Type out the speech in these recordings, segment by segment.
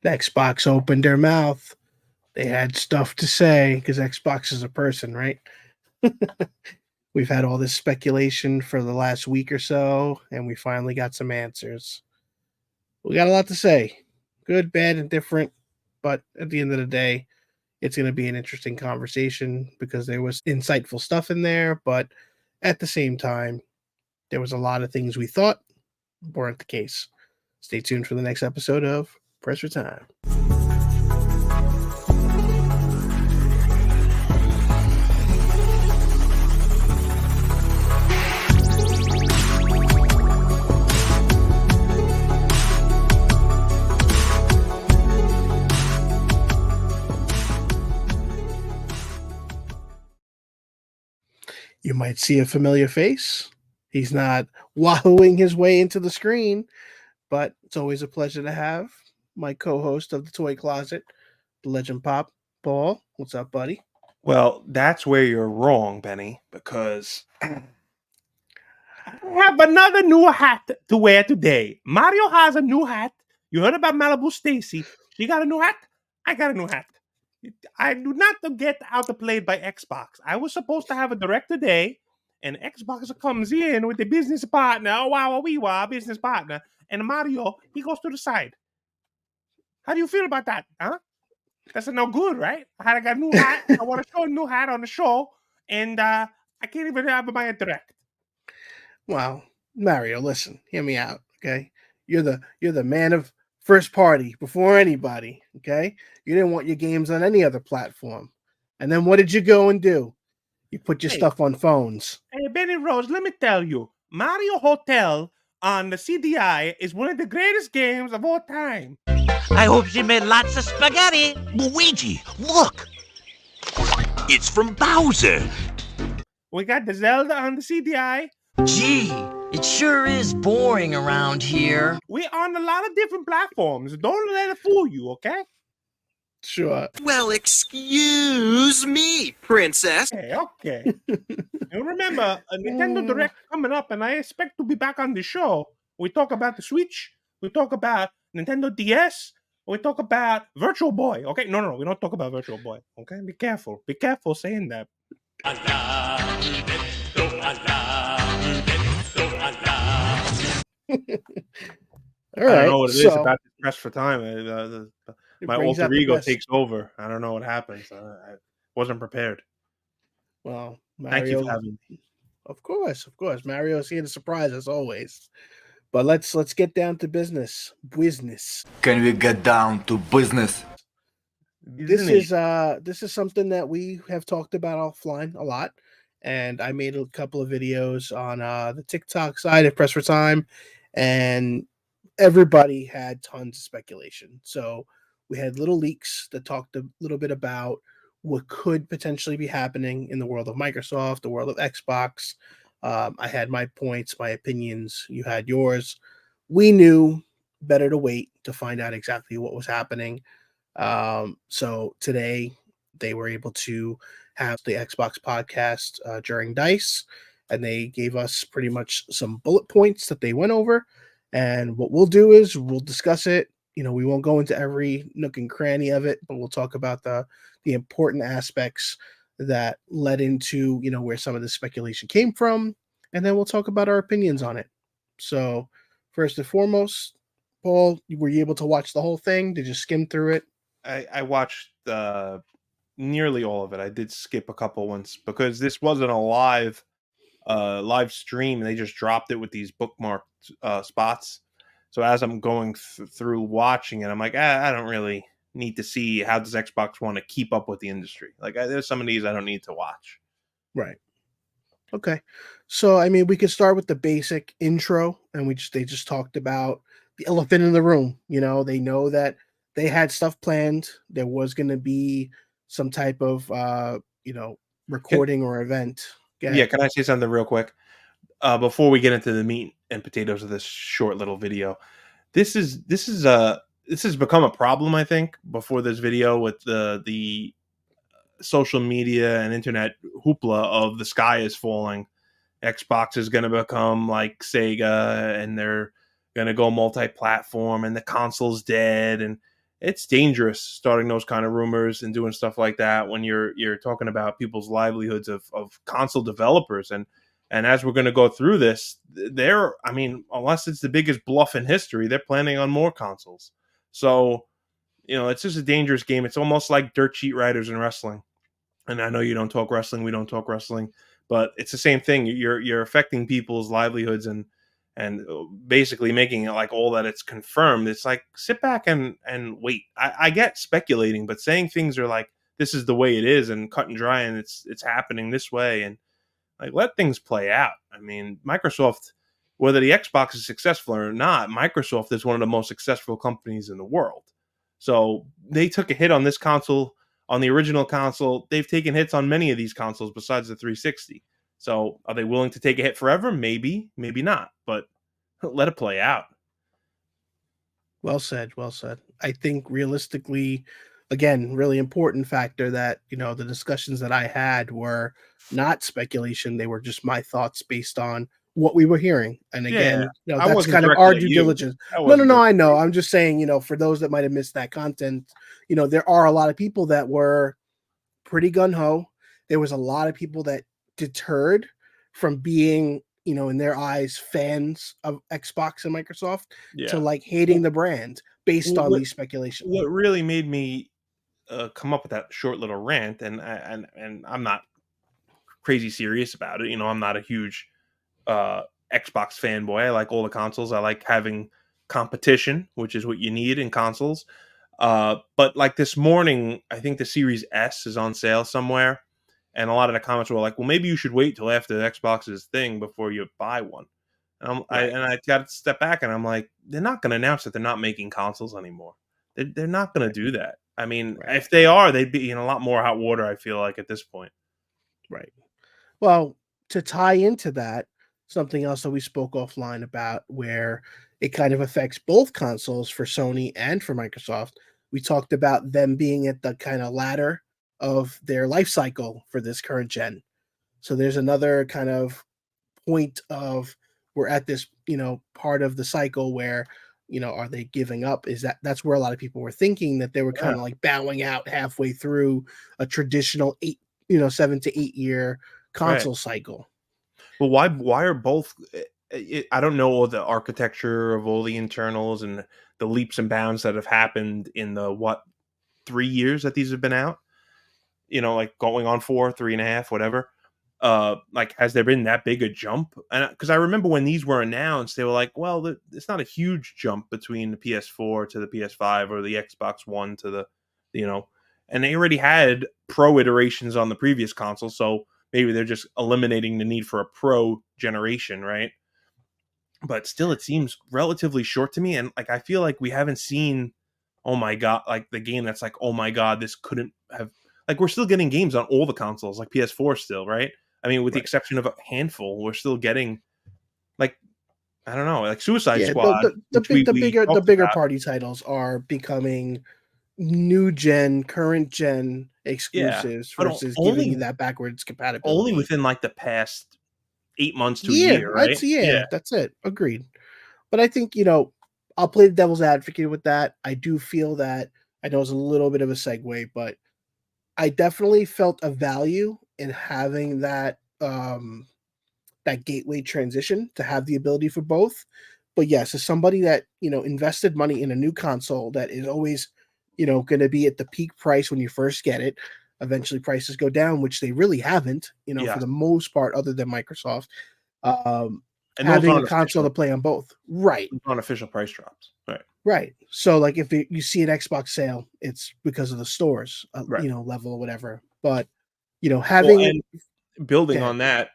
Xbox opened their mouth. They had stuff to say because Xbox is a person, right? We've had all this speculation for the last week or so, and we finally got some answers. We got a lot to say, good, bad, and different. But at the end of the day, it's going to be an interesting conversation because there was insightful stuff in there, but at the same time, there was a lot of things we thought weren't the case. Stay tuned for the next episode of Press for Time. You might see a familiar face. He's not wallowing his way into the screen, but it's always a pleasure to have my co-host of the Toy Closet, the Legend Pop, Paul. What's up, buddy? Well, that's where you're wrong, Benny, because I have another new hat to wear today. Mario has a new hat. You heard about Malibu Stacy. She got a new hat. I got a new hat. I do not get outplayed by Xbox. I was supposed to have a direct today, and Xbox comes in with a business partner. Oh, wow, we were business partner. And Mario, he goes to the side. How do you feel about that, huh? That's no good, right? I got a new hat. I want to show a new hat on the show, and I can't even have my direct. Wow, Mario, listen, hear me out, okay? You're the man of first party before anybody, okay? You didn't want your games on any other platform. And then what did you go and do? You put your Hey, stuff on phones. hey, Benny Rose, let me tell you, Mario Hotel on the CDI is one of the greatest games of all time. I hope she made lots of spaghetti. Luigi, look! It's from Bowser. We got the Zelda on the CDI. Gee, it sure is boring around here. We're on a lot of different platforms. Don't let it fool you, okay? Sure. Well, excuse me, princess. Okay. And remember, a Nintendo Direct coming up, and I expect to be back on the show. We talk about the Switch. We talk about Nintendo DS. We talk about Virtual Boy. Okay, no, we don't talk about Virtual Boy. Okay, be careful. Be careful saying that. All I right. don't know what it is about this Press for Time. My alter ego takes over. I don't know what happens. I wasn't prepared. Well, Mario, thank you for having me. Of course. Mario's here to surprise us always. But let's get down to business. Can we get down to business? This is something that we have talked about offline a lot, and I made a couple of videos on the TikTok side of Press for Time, and everybody had tons of speculation. So we had little leaks that talked a little bit about what could potentially be happening in the world of Microsoft, the world of Xbox. I had my points, my opinions. You had yours. We knew better to wait to find out exactly what was happening. So today they were able to have the Xbox podcast during DICE, and they gave us pretty much some bullet points that they went over. And what we'll do is we'll discuss it. You know, we won't go into every nook and cranny of it, but we'll talk about the important aspects that led into, you know, where some of the speculation came from, and then we'll talk about our opinions on it. So first and foremost, Paul, were you able to watch the whole thing? Did you skim through it? I watched nearly all of it. I did skip a couple ones because this wasn't a live stream. They just dropped it with these bookmarked spots. So as I'm going through watching it, I'm like, I don't really need to see how does Xbox want to keep up with the industry. Like there's some of these I don't need to watch. Right. Okay. So I mean, we could start with the basic intro, and they just talked about the elephant in the room. You know, they know that they had stuff planned. There was going to be some type of recording or event. Yeah, can I say something real quick before we get into the meat and potatoes of this short little video? This has become a problem, I think, before this video with the social media and internet hoopla of the sky is falling. Xbox is going to become like Sega, and they're going to go multi-platform, and the console's dead, and it's dangerous starting those kind of rumors and doing stuff like that when you're talking about people's livelihoods of console developers. And as we're going to go through this, I mean, unless it's the biggest bluff in history, they're planning on more consoles. So, it's just a dangerous game. It's almost like dirt sheet writers in wrestling. And I know you don't talk wrestling, we don't talk wrestling, but it's the same thing. You're affecting people's livelihoods and basically making it like all that it's confirmed. It's like, sit back and wait. I get speculating, but saying things are like, this is the way it is and cut and dry, and it's happening this way, and like, let things play out. I mean, Microsoft, whether the Xbox is successful or not, Microsoft is one of the most successful companies in the world. So they took a hit on this console, on the original console. They've taken hits on many of these consoles besides the 360. So are they willing to take a hit forever? Maybe, maybe not. But let it play out. Well said. Well said. I think realistically, again, really important factor that, the discussions that I had were not speculation. They were just my thoughts based on what we were hearing. And again, I that's wasn't kind of directed our at due you. diligence. I No, wasn't I directed know. at you. I'm just saying, for those that might have missed that content, there are a lot of people that were pretty gun ho. There was a lot of people that deterred from being, in their eyes, fans of Xbox and Microsoft to Yeah. like hating the brand based Well, on these speculations. What really made me come up with that short little rant, and I'm not crazy serious about it. I'm not a huge Xbox fanboy. I like all the consoles. I like having competition, which is what you need in consoles. But like this morning, I think the Series S is on sale somewhere, and a lot of the comments were like, "Well, maybe you should wait till after Xbox's thing before you buy one." Right. I got to step back, and I'm like, they're not going to announce that they're not making consoles anymore. They're not going to do that. I mean, Right. if they are, they'd be in a lot more hot water, I feel like, at this point. Right. Well, to tie into that, something else that we spoke offline about where it kind of affects both consoles for Sony and for Microsoft. We talked about them being at the kind of ladder of their life cycle for this current gen. So there's another kind of point of we're at this, part of the cycle where, are they giving up? That's where a lot of people were thinking that they were kind Yeah. of like bowing out halfway through a traditional 7 to 8 year Right. console cycle. Well, why are both I don't know all the architecture of all the internals and the leaps and bounds that have happened in the 3 years that these have been out? Like going on 4, 3.5, whatever. Like, has there been that big a jump? And because I remember when these were announced, they were like, well, it's not a huge jump between the PS4 to the PS5 or the Xbox One to and they already had pro iterations on the previous console, so maybe they're just eliminating the need for a pro generation, right? But still, it seems relatively short to me, and like I feel like we haven't seen, oh my god, like the game that's like, oh my god, this couldn't have, like, we're still getting games on all the consoles, like PS4 still, right? I mean, with the Right. exception of a handful, we're still getting, like, I don't know, like Suicide Yeah, Squad, which we the talked bigger about. party titles are becoming new gen, current gen Yeah, exclusives but versus giving you only that backwards compatibility. within like the past 8 months to a Yeah, year, right? Yeah, that's it. Agreed. But I think, I'll play the devil's advocate with that. I do feel that I know it's a little bit of a segue, but I definitely felt a value in having that gateway transition to have the ability for both. But yes, as somebody that, invested money in a new console that is always, going to be at the peak price when you first get it, eventually prices go down, which they really haven't, for yeah, the most part, other than Microsoft. Um, and those Having a aren't console to official, play on both. Right. price drops, right? Right. So like if you see an Xbox sale, it's because of the stores, Right. level or whatever. But Well, having and building yeah, on that,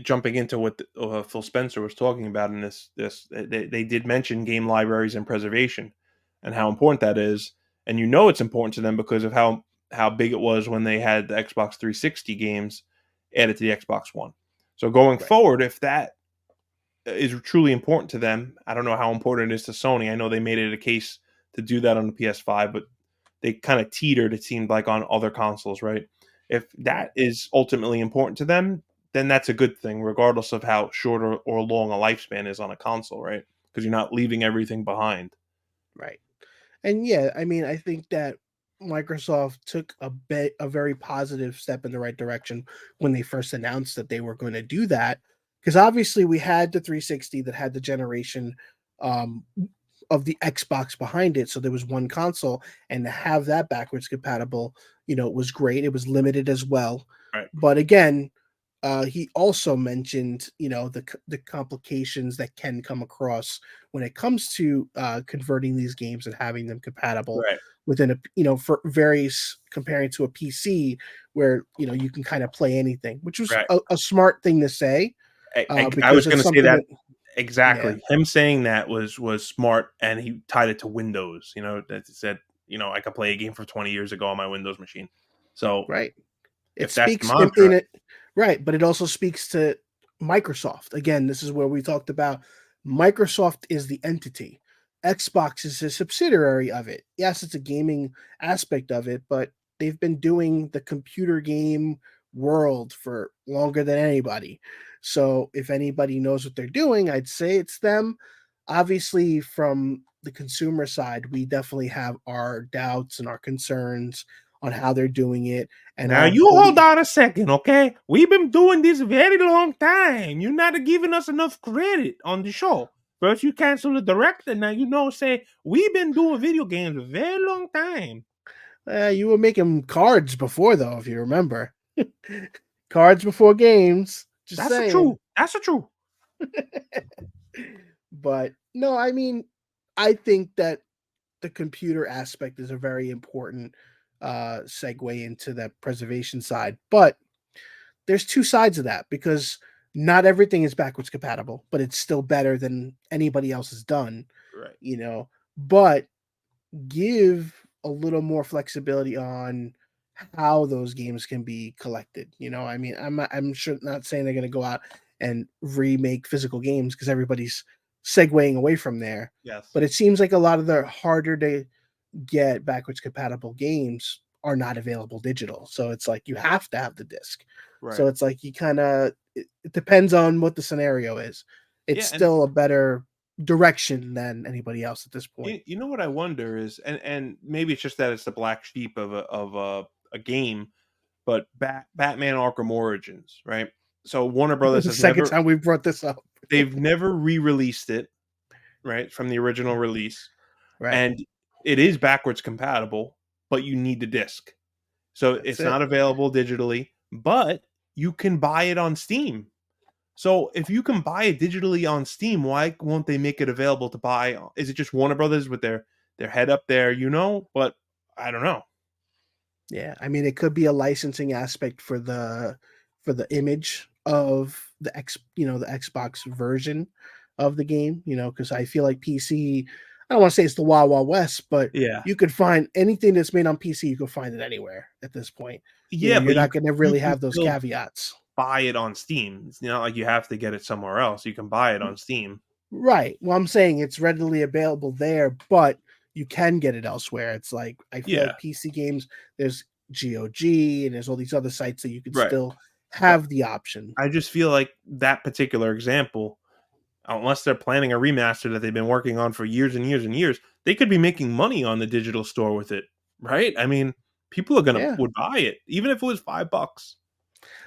jumping into what Phil Spencer was talking about in they did mention game libraries and preservation, and how important that is. And it's important to them because of how big it was when they had the Xbox 360 games added to the Xbox One. So going right, forward, if that is truly important to them, I don't know how important it is to Sony. I know they made it a case to do that on the PS5, but they kind of teetered, it seemed like, on other consoles, right? If right, that is ultimately important to them, then that's a good thing, regardless of how short or long a lifespan is on a console, right? Because you're not leaving everything behind. right. And yeah, I mean, I think that Microsoft took a very positive step in the right direction when they first announced that they were going to do that. Because obviously, we had the 360 that had the generation um, of the Xbox behind it, so there was one console, and to have that backwards compatible, was great. It was limited as well, Right. but again, he also mentioned, the complications that can come across when it comes to converting these games and having them compatible Right. within for various comparing to a PC where you can kind of play anything, which was Right. a smart thing to say I was because going it's to say something that that yeah, exactly. Him saying that was smart, and he tied it to Windows. That said, I could play a game from 20 years ago on my Windows machine. So right. It if that's the speaks in mantra, it, right, but it also speaks to Microsoft. Again, this is where we talked about Microsoft is the entity. Xbox is a subsidiary of it. Yes, it's a gaming aspect of it, but they've been doing the computer game world for longer than anybody. So if anybody knows what they're doing, I'd say it's them. Obviously, from the consumer side, we definitely have our doubts and our concerns on how they're doing it and now our you hold belief. on a second, okay? We've been doing this a very long time. You're not giving us enough credit on the show. First you cancel the director, now say we've been doing video games a very long time. You were making cards before, though, if you remember. Cards before games. Just That's the saying. truth. That's the truth. But no, I mean, I think that the computer aspect is a very important segue into that preservation side. But there's two sides of that because not everything is backwards compatible, but it's still better than anybody else has done, Right. But give a little more flexibility on how those games can be collected. I mean, I'm sure not saying they're going to go out and remake physical games because everybody's segueing away from there. Yes. But it seems like a lot of the harder to get backwards compatible games are not available digital. So it's like you have to have the disc. Right. So it's like you kind of it depends on what the scenario is. It's Yeah, and still a better direction than anybody else at this point. you know what I wonder is, and maybe it's just that it's the black sheep of a game, but Batman Arkham Origins, right? So Warner Brothers The has second never time we brought this up. they've never re-released it, right, from the original release, Right. and it is backwards compatible, but you need the disc. So That's it's it. not available digitally, but you can buy it on Steam. So if you can buy it digitally on Steam, why won't they make it available to buy? Is it just Warner Brothers with their head up there, But I don't know. Yeah, I mean, it could be a licensing aspect for the image of the Xbox version of the game, because I feel like PC, I don't want to say it's the Wild Wild West, but Yeah, you could find anything that's made on PC, you can find it anywhere at this point. yeah, You're but not going to you really can have those still caveats. buy it on Steam. It's not like you have to get it somewhere else. You can buy it on Steam. Right. Well, I'm saying it's readily available there, but you can get it elsewhere. It's like I feel Yeah, like PC games, there's GOG and there's all these other sites that you can right. still But have the option. I just feel like that particular example, unless they're planning a remaster that they've been working on for years and years and years, they could be making money on the digital store with it, right? I mean, people are Yeah. would buy it even if it was $5.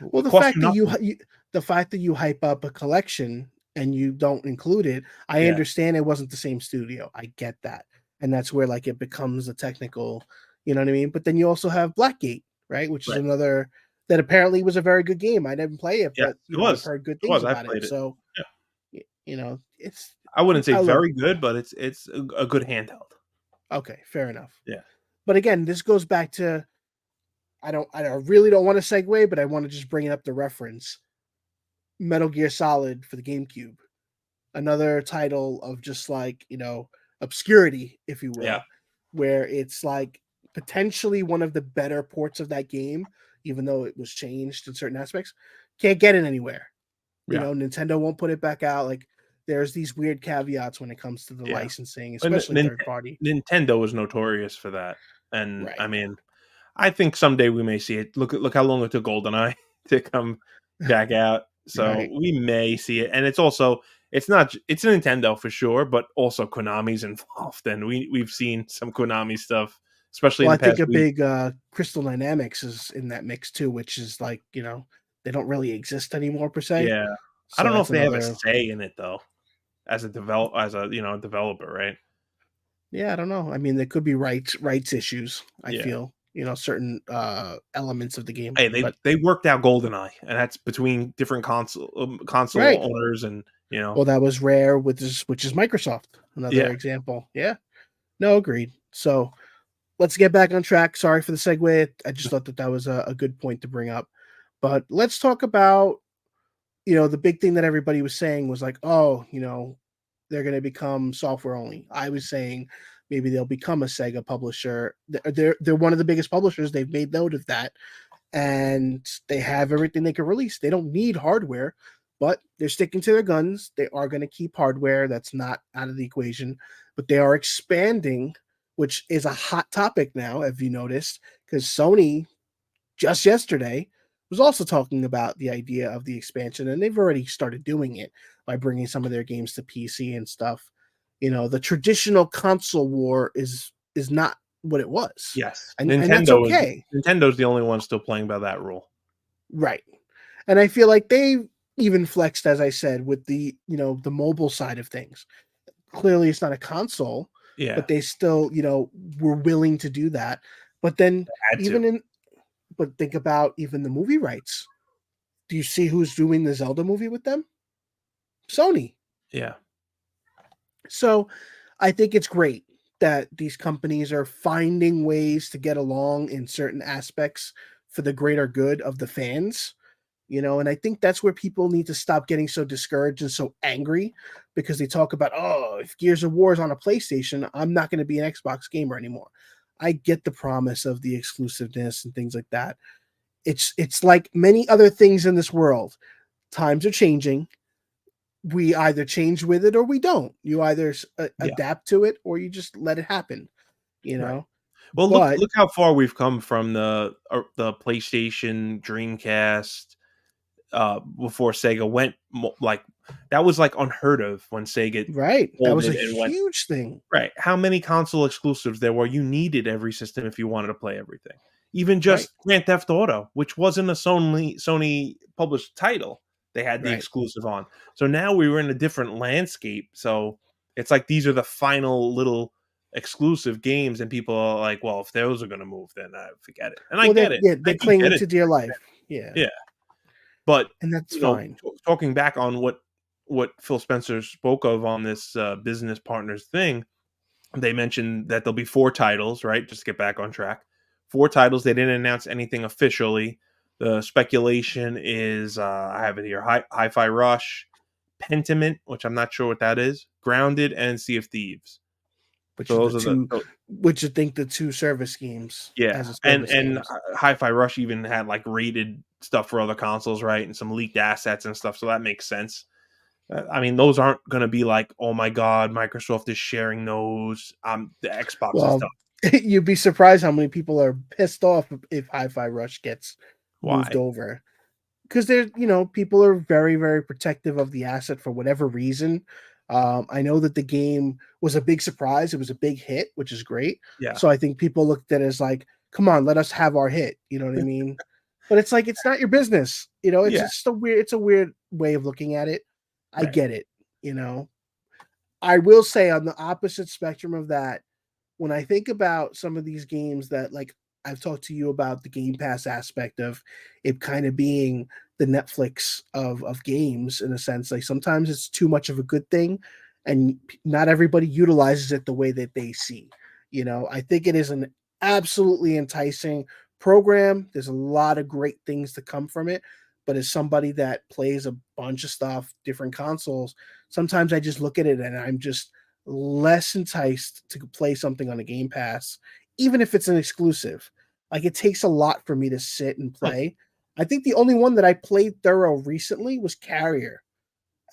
Well, It costs you nothing. the fact that you hype up a collection and you don't include it, I Yeah, understand it wasn't the same studio. I get that. And that's where like it becomes a technical, you know what I mean? But then you also have Blackgate, right? Which is right. another that apparently was a very good game. I didn't play it, Yes, but it I've was. heard good It things was. I about it. played it. So Yeah. it's I wouldn't say I look very good, but it's a good handheld. okay, fair enough. Yeah. But again, this goes back to I really don't want to segue, but I want to just bring it up to reference. Metal Gear Solid for the GameCube. Another title of just like, obscurity, if you Yeah. will, where it's like potentially one of the better ports of that game, even though it was changed in certain aspects. Can't get it anywhere. Yeah. Nintendo won't put it back out. Like there's these weird caveats when it comes to the Yeah. licensing, And especially third party. Nintendo was notorious for that. And I Right. mean, I think someday we may see it. Look how long it took GoldenEye to come back out. So Right. we may see it. And it's also it's not it's Nintendo for sure, but also Konami's involved, and we've seen some Konami stuff, especially Well, in I the think past a week. big Crystal Dynamics is in that mix too, which is like, they don't really exist anymore per se. Yeah, I So don't know if that's they have a another. say in it though, as a developer, right? Yeah, I don't know. I mean, there could be rights issues. I Yeah. feel certain elements of the game, Hey, but they worked out GoldenEye, and that's between different console right. owners, and Well, that was Rare with this, which is Microsoft. yeah, Another example. Yeah. No, agreed. So let's get back on track. Sorry for the segue. I just thought that was a good point to bring up. But let's talk about, the big thing that everybody was saying was like, oh, they're going to become software only. I was saying maybe they'll become a Sega publisher. They're one of the biggest publishers. They've made note of that, and they have everything they can release. They don't need hardware, but they're sticking to their guns. They are going to keep hardware. That's not out of the equation, but they are expanding, which is a hot topic now, have you noticed? Because Sony just yesterday was also talking about the idea of the expansion, and they've already started doing it by bringing some of their games to PC and stuff. The traditional console war is not what it was, yes, and that's okay. Nintendo's the only one still playing by that rule. Right. And I feel like they even flexed, as I said, with the mobile side of things. Clearly it's not a console, Yeah, but they still, were willing to do that. But then had to. even in but think about even the movie rights. Do you see who's doing the Zelda movie with them? Sony. Yeah, So I think it's great that these companies are finding ways to get along in certain aspects for the greater good of the fans. And I think that's where people need to stop getting so discouraged and so angry, because they talk about, oh, if Gears of War is on a PlayStation, I'm not going to be an Xbox gamer anymore. I get the promise of the exclusiveness and things like that. It's like many other things in this world. Times are changing. We either change with it or we don't. You either yeah, adapt to it or you just let it happen, you right. know. Well, But look how far we've come from the PlayStation, Dreamcast, before Sega went like that was like unheard of when Sega right, that was a folded and went huge thing. right. How many console exclusives there were? You needed every system if you wanted to play everything. Even Right, just Grand Theft Auto, which wasn't a Sony published title, they had the right. exclusive on. So now we were in a different landscape. So it's like these are the final little exclusive games, and people are like, "Well, if those are going to move, then forget it." And I Well, get it. they're I do get clinging it. to dear life. Yeah, Yeah, but and that's fine. talking back on what Phil Spencer spoke of on this business partners thing, they mentioned that there'll be 4 titles, right? Just to get back on track. 4 titles. They didn't announce anything officially. The speculation is I have it here: Hi-Fi Rush, Pentiment, which I'm not sure what that is, Grounded, and Sea of Thieves. Which So is the those are two, the which you think the two service games yeah, as a and service games. Hi-Fi Rush even had like rated stuff for other consoles, right? And some leaked assets and stuff, so that makes sense. I mean, those aren't going to be like, oh my god, Microsoft is sharing those. The Xbox is done. Well, you'd be surprised how many people are pissed off if Hi-Fi Rush gets moved Why? over, because people are very, very protective of the asset for whatever reason. I know that the game was a big surprise. It was a big hit, which is great. Yeah, So I think people looked at it as like, come on, let us have our hit. You know what I mean? But it's like, it's not your business. It's yeah, just it's a weird way of looking at it. I right. get it. I will say on the opposite spectrum of that, when I think about some of these games that, like, I've talked to you about the Game Pass aspect of it kind of being the Netflix of games, in a sense. Like, sometimes it's too much of a good thing, and not everybody utilizes it the way that they see. I think it is an absolutely enticing program. There's a lot of great things to come from it. But as somebody that plays a bunch of stuff, different consoles, sometimes I just look at it and I'm just less enticed to play something on a Game Pass, even if it's an exclusive. Like, it takes a lot for me to sit and Huh. play. I think the only one that I played thorough recently was Carrier.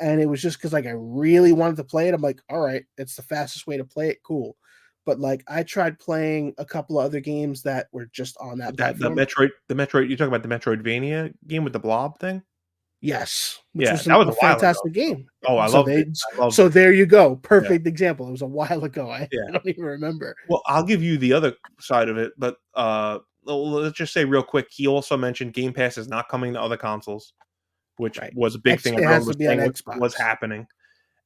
And it was just because, like, I really wanted to play it. I'm like, all right, it's the fastest way to play it. Cool. But like, I tried playing a couple of other games that were just on that That platform. The Metroid. You talking about the Metroidvania game with the blob thing? Yes, which Yeah, was that was a while ago. fantastic game. Oh, I So loved it. I loved so it. there you go. Perfect example. It was a while ago. I Yeah. don't even remember. Well, I'll give you the other side of it, but let's just say real quick. He also mentioned Game Pass is not coming to other consoles, which Right. was a big thing It everyone has to was be on saying Xbox. was happening,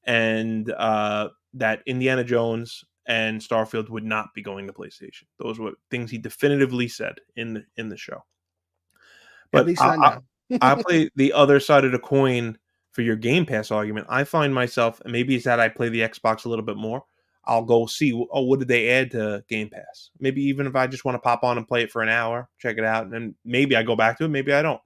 and that Indiana Jones and Starfield would not be going to PlayStation. Those were things he definitively said in the show. At But least not now. I'll play the other side of the coin for your Game Pass argument. I find myself, and maybe it's that I play the Xbox a little bit more. I'll go see, oh, what did they add to Game Pass? Maybe even if I just want to pop on and play it for an hour, check it out, and then maybe I go back to it, maybe I don't.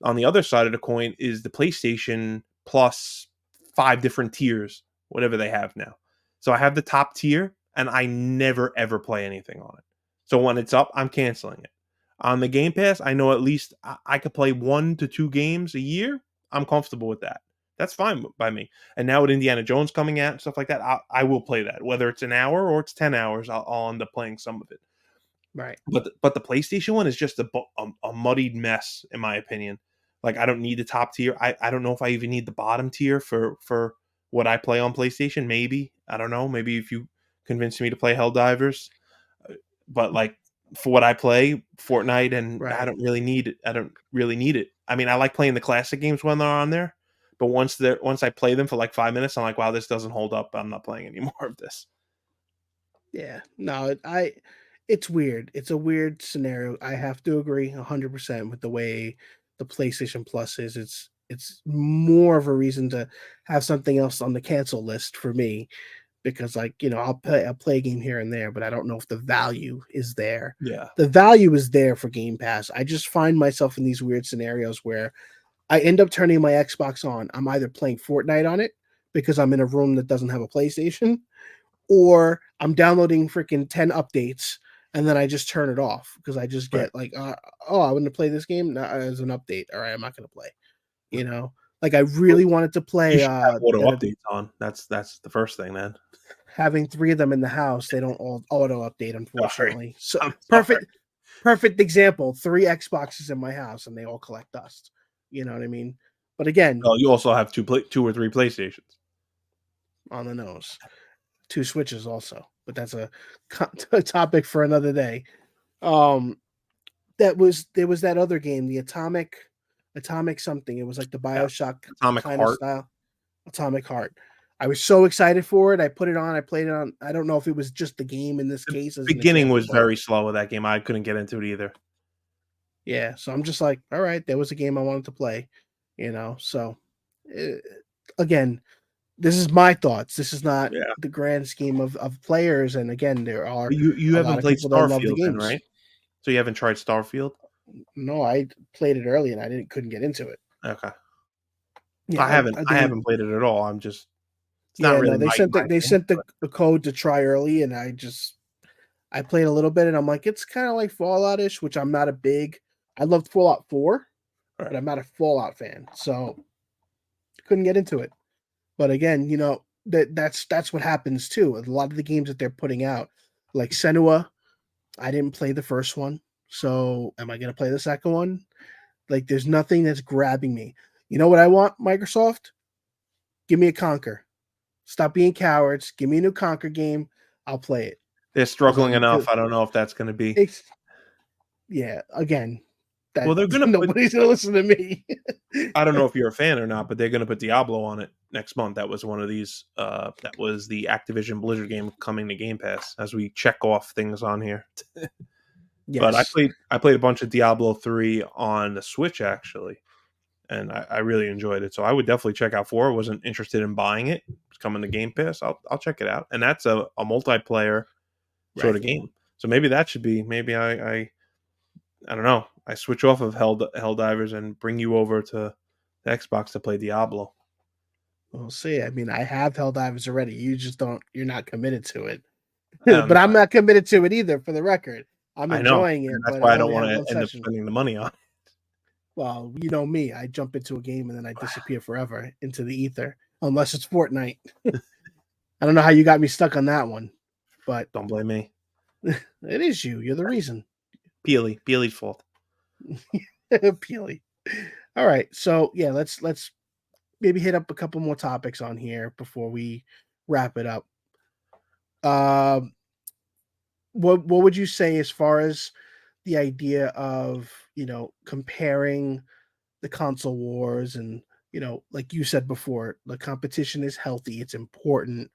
On the other side of the coin is the PlayStation Plus 5 different tiers, whatever they have now. So I have the top tier, and I never ever play anything on it. So when it's up, I'm canceling it. On the Game Pass, I know at least I could play 1 to 2 games a year. I'm comfortable with that. That's fine by me. And now with Indiana Jones coming out and stuff like that, I will play that. Whether it's an hour or it's 10 hours, I'll end up playing some of it. Right. But the PlayStation one is just a muddied mess, in my opinion. Like, I don't need the top tier. I don't know if I even need the bottom tier for what I play on PlayStation. Maybe. I don't know. Maybe if you convince me to play Helldivers. But, like, for what I play, Fortnite, and Right. I don't really need it. I don't really need it. I mean, I like playing the classic games when they're on there. But once I play them for like 5 minutes, I'm like, wow, this doesn't hold up. I'm not playing any more of this. Yeah. No, it's weird. It's a weird scenario. I have to agree 100% with the way the PlayStation Plus is. It's more of a reason to have something else on the cancel list for me because, like, you know, I'll play a game here and there, but I don't know if the value is there. Yeah. The value is there for Game Pass. I just find myself in these weird scenarios where I end up turning my Xbox on. I'm either playing Fortnite on it because I'm in a room that doesn't have a PlayStation, or I'm downloading freaking 10 updates and then I just turn it off because I just get like, oh, I want to play this game as an update. All right, I'm not going to play. You know, like I really wanted to play. You should have auto updates on. That's the first thing, then. Having 3 of them in the house, they don't all auto update, unfortunately. Sorry. So perfect example. 3 Xboxes in my house and they all collect dust. You know what I mean? But again, you also have 2 or 3 PlayStations on the nose. 2 Switches also, but that's a topic for another day. There was that other game, the Atomic something. It was like the BioShock Atomic kind Heart. of style. Atomic Heart. I was so excited for it. I put it on. I played it on. I don't know if it was just the game in this case. The beginning was very slow with that game. I couldn't get into it either. Yeah, so I'm just like, all right, there was a game I wanted to play, you know. So, again, this is my thoughts. This is not the grand scheme of players. And again, there are you haven't played Starfield, then, games. right? So you haven't tried Starfield? No, I played it early and I couldn't get into it. Okay. Yeah, I haven't played it at all. I'm just not really. No, they sent the code to try early, and I played a little bit, and I'm like, it's kind of like Fallout-ish, which I'm not a big. I loved Fallout 4, but I'm not a Fallout fan, so couldn't get into it. But again, you know, that's what happens too. A lot of the games that they're putting out, like Senua, I didn't play the first one, so am I going to play the second one? Like, there's nothing that's grabbing me. You know what I want, Microsoft? Give me a Conquer. Stop being cowards. Give me a new Conquer game. I'll play it. They're struggling enough. I don't know if that's going to be. Yeah, again. Well, they're going to. Nobody's going to listen to me. I don't know if you're a fan or not, but they're going to put Diablo on it next month. That was one of these. That was the Activision Blizzard game coming to Game Pass. As we check off things on here. Yes. But I played a bunch of Diablo 3 on the Switch actually, and I really enjoyed it. So I would definitely check out 4. I wasn't interested in buying it. It's coming to Game Pass. I'll check it out. And that's a multiplayer sort of game. So maybe that should be. Maybe I don't know. I switch off of Helldivers and bring you over to the Xbox to play Diablo. We'll see. I mean, I have Helldivers already. You just don't. You're not committed to it. But I'm not committed to it either. For the record, I'm enjoying it. That's why I don't want to end up spending the money on it. Well, you know me. I jump into a game and then I disappear forever into the ether, unless it's Fortnite. I don't know how you got me stuck on that one, but don't blame me. It is you. You're the reason. Peely's fault. Peely. All right. So yeah, let's maybe hit up a couple more topics on here before we wrap it up. Um, what would you say as far as the idea of comparing the console wars and like you said before, the competition is healthy, it's important.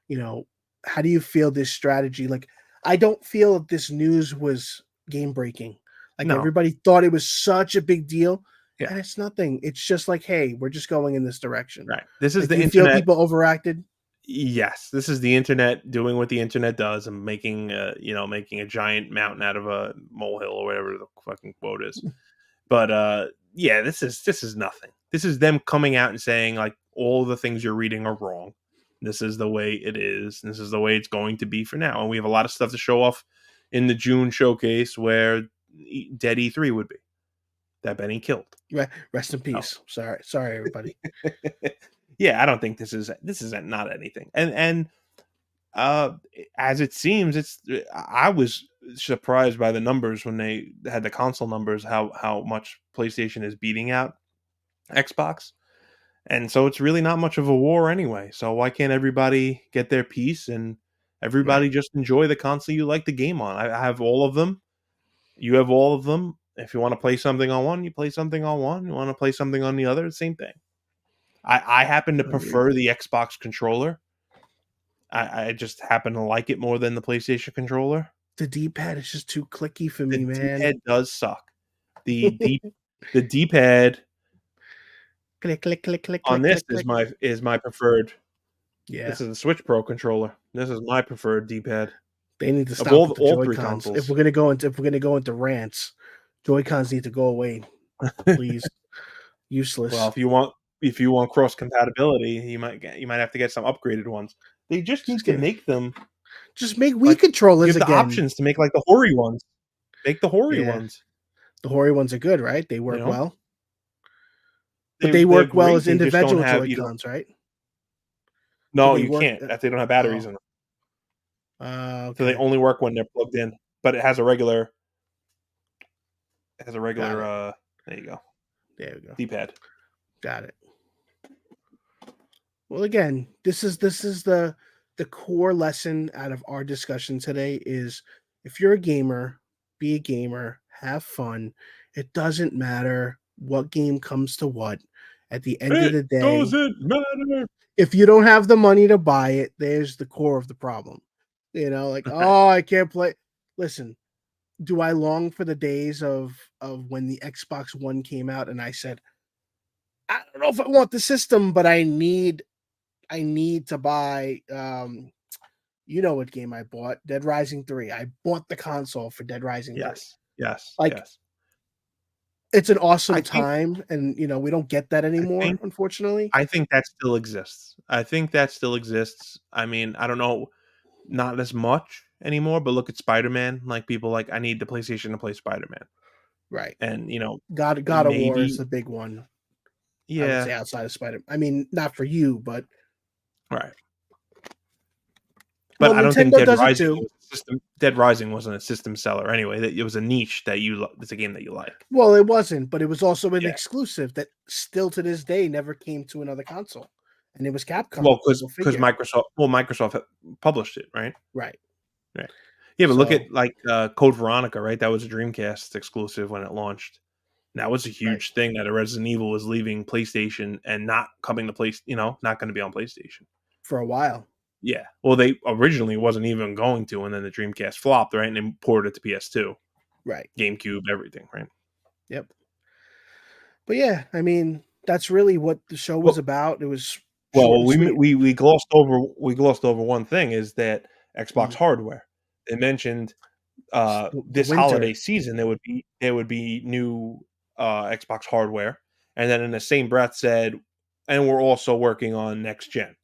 you know how do you feel this strategy? Like, I don't feel that this news was game breaking. Like, No. everybody thought it was such a big deal, Yeah. and it's nothing. It's just like, hey, we're just going in this direction. Right. This is Like, the do you feel internet. people overacted? Yes, this is the internet doing what the internet does and making making a giant mountain out of a molehill or whatever the fucking quote is. But yeah, this is nothing. This is them coming out and saying like all the things you're reading are wrong. This is the way it is. This is the way it's going to be for now. And we have a lot of stuff to show off in the June showcase where Dead E3 would be that Benny killed. Rest in peace. Sorry, everybody. Yeah, I don't think this is not anything. And as it seems, I was surprised by the numbers when they had the console numbers, how much PlayStation is beating out Xbox. And so it's really not much of a war anyway. So why can't everybody get their piece and everybody just enjoy the console you like the game on? I have all of them. You have all of them. If you want to play something on one, you play something on one. You want to play something on the other, same thing. I happen to prefer the Xbox controller. I just happen to like it more than the PlayStation controller. The D-pad is just too clicky for me, man. D-pad does suck. The D-pad Click, click, click, click, on click, this click, is my preferred. Yeah, This is the Switch Pro controller. This is my preferred D-pad. they need to stop all- with the all three Joy-Cons. consoles. If we're gonna go into rants, Joy-Cons need to go away, please. Useless. Well, if you want cross compatibility, you might have to get some upgraded ones. They just need to make them. Just make Wii like, controllers give the again. options to make like the Hori ones. Make the Hori ones. The Hori ones are good, right? They work well. But They they work well great, as they just don't individual have, Joy-Cons, right? No, they you work- can't. If they don't have batteries in them. Okay. So they only work when they're plugged in. But it has a regular. There you go. There we go. D-pad. Got it. Well, again, this is the core lesson out of our discussion today is, if you're a gamer, be a gamer, have fun. It doesn't matter what game comes to what. At the end of the day, doesn't matter. if you don't have the money to buy it, there's the core of the problem. Like, oh, I can't play. Listen, do I long for the days of when the Xbox One came out and I said, I don't know if I want the system, but I need to buy what game I bought? Dead Rising 3. I bought the console for Dead Rising 3. Yes. Like, it's an awesome I think- time, and we don't get that anymore, unfortunately. I think that still exists. I mean, I don't know, not as much anymore, but look at Spider-Man. Like, people like, I need the PlayStation to play Spider-Man. Right. And, God of War is the big one. I would say, yeah, outside of Spider. I mean, not for you, but right. But well, I don't think Nintendo does it too. Dead Rising wasn't a system seller anyway. It was a niche that it's a game that you like. Well, it wasn't, but it was also an Yeah. exclusive that still to this day never came to another console, and it was Capcom. Well, because Go figure. Microsoft published it, right? Right. Yeah, but look So- at like Code Veronica, right? That was a Dreamcast exclusive when it launched. That was a huge thing that a Resident Evil was leaving PlayStation and not coming to not going to be on PlayStation for a while. Yeah. Well, they originally wasn't even going to, and then the Dreamcast flopped, right? And they ported it to PS2. Right. GameCube, everything, right? Yep. But yeah, I mean, that's really what the show was about. It was we glossed over one thing, is that Xbox hardware. They mentioned this holiday season there would be new Xbox hardware, and then in the same breath said, and we're also working on next gen,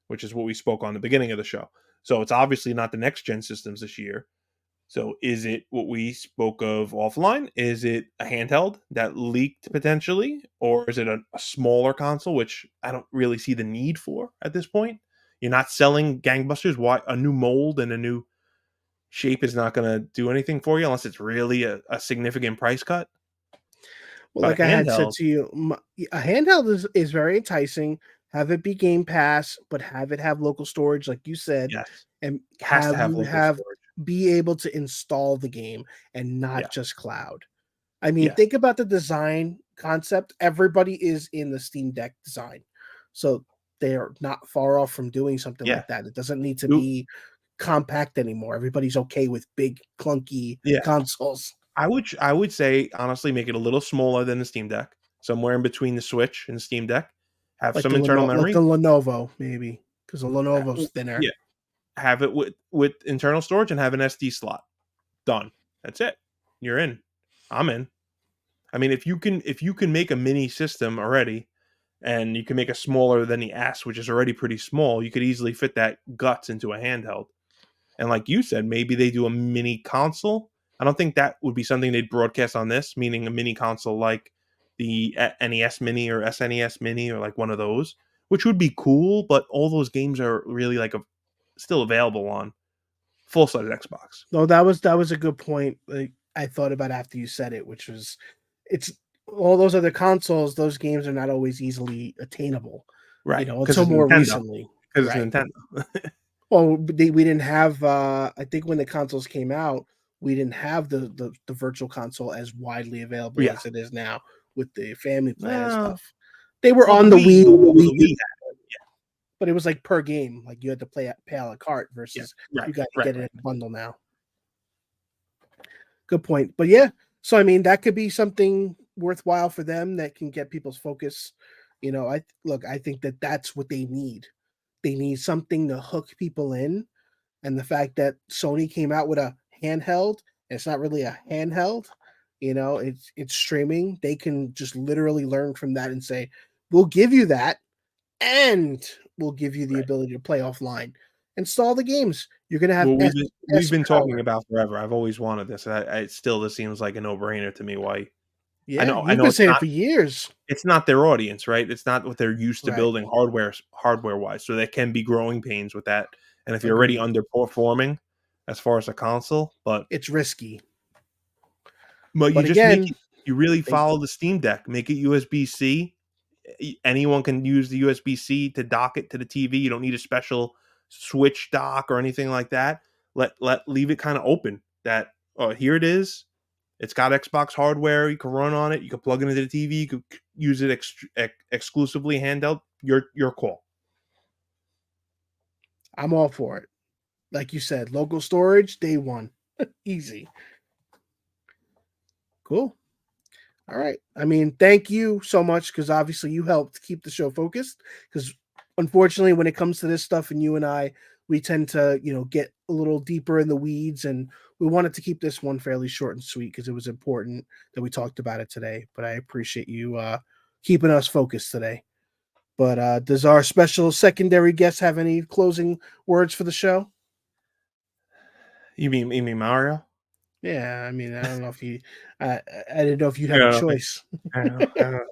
which is what we spoke on the beginning of the show. So it's obviously not the next gen systems this year. So is it what we spoke of offline? Is it a handheld that leaked potentially? Or is it a smaller console, which I don't really see the need for at this point? You're not selling gangbusters. Why? A new mold and a new shape is not going to do anything for you unless it's really a significant price cut. Well, But like I had said to you, a handheld is very enticing. Have it be Game Pass, but have it have local storage, like you said, yes, and has to have have you local have storage. be able to install the game and not Yeah, just cloud. I mean, yeah, think about the design concept. Everybody is in the Steam Deck design, so they are not far off from doing something yeah. like that. It doesn't need to You, be compact anymore. Everybody's okay with big, clunky yeah. consoles. I would say honestly make it a little smaller than the Steam Deck, somewhere in between the Switch and the Steam Deck. Have Like some internal Like the memory. Lenovo, maybe, because the Lenovo's thinner. Yeah, have it with internal storage and have an SD slot. Done. That's it. You're in. I'm in. I mean, if you can make a mini system already, and you can make a smaller than the S, which is already pretty small, you could easily fit that guts into a handheld. And like you said, maybe they do a mini console. I don't think that would be something they'd broadcast on this, meaning a mini console like the NES Mini or SNES Mini or like one of those, which would be cool. But all those games are really still available on full size Xbox. No, that was a good point. Like, I thought about after you said it, which was it's all those other consoles. Those games are not always easily attainable, Right. Because until it's more Nintendo. recently. Because it's Right. Nintendo. Well, we didn't have. I think when the consoles came out, we didn't have the virtual console as widely available Yeah. as it is now with the family plan and Well, stuff. They were well, on the Wii, the Wii had it. but it was like per game. Like you had to pay a la carte Yeah. versus Right. you got to Right. get it Right. in a bundle now. Good point. But yeah, so I mean that could be something worthwhile for them that can get people's focus. I think that that's what they need. They need something to hook people in, and the fact that Sony came out with a handheld, and it's not really a handheld, it's streaming. They can just literally learn from that and say, "We'll give you that, and we'll give you the Right. ability to play offline. Install the games. You're gonna have Well, we've S been talking power." about forever. I've always wanted this. It still this seems like a no brainer to me. Why? I Yeah, know. I you've know been it's saying it not. for years. It's not their audience, right? It's not what they're used to Right. building hardware wise. So there can be growing pains with that. And if you're already Agreed. underperforming as far as a console, but It's risky. you But just make again, it. You really they follow the Steam Deck. Make it USB C. Anyone can use the USB C to dock it to the TV. You don't need a special switch dock or anything like that. Leave it kind of open. That here it is. It's got Xbox hardware. You can run on it. You can plug it into the TV. You can use it exclusively handheld. Your call. I'm all for it. Like you said, local storage, day one. Easy. Cool. All right. I mean, thank you so much because obviously you helped keep the show focused. Because unfortunately, when it comes to this stuff, and you and I, we tend to, get a little deeper in the weeds, and we wanted to keep this one fairly short and sweet because it was important that we talked about it today. But I appreciate you keeping us focused today. But does our special secondary guest have any closing words for the show? You mean Mario? Yeah, I mean, I don't know if I didn't know if you'd have a Yeah, choice. that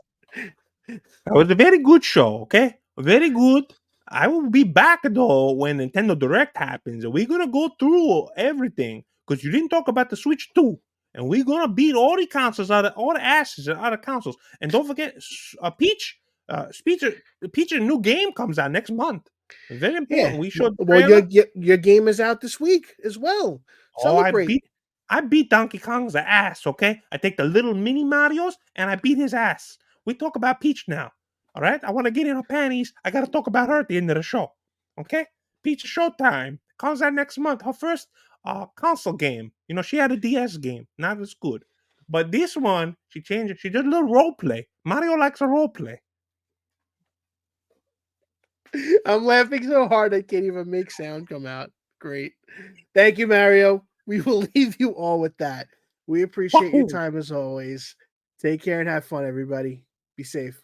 was a very good show. Okay, very good. I will be back though when Nintendo Direct happens, and we're gonna go through everything because you didn't talk about the Switch 2, and we're gonna beat all the consoles all the asses out of consoles. And don't forget, Peach, Peach's new game comes out next month. Very important. Yeah. We showed the Well, trailer. your game is out this week as well. Oh, Celebrate. I beat Donkey Kong's ass, okay? I take the little mini Marios and I beat his ass. We talk about Peach now. All right? I want to get in her panties. I gotta talk about her at the end of the show. Okay? Peach Showtime. Comes out next month. Her first console game. She had a DS game. Not as good. But this one, she changed it. She did a little role play. Mario likes a role play. I'm laughing so hard I can't even make sound come out. Great. Thank you, Mario. We will leave you all with that. We appreciate your Wahoo! time as always. Take care and have fun, everybody. Be safe.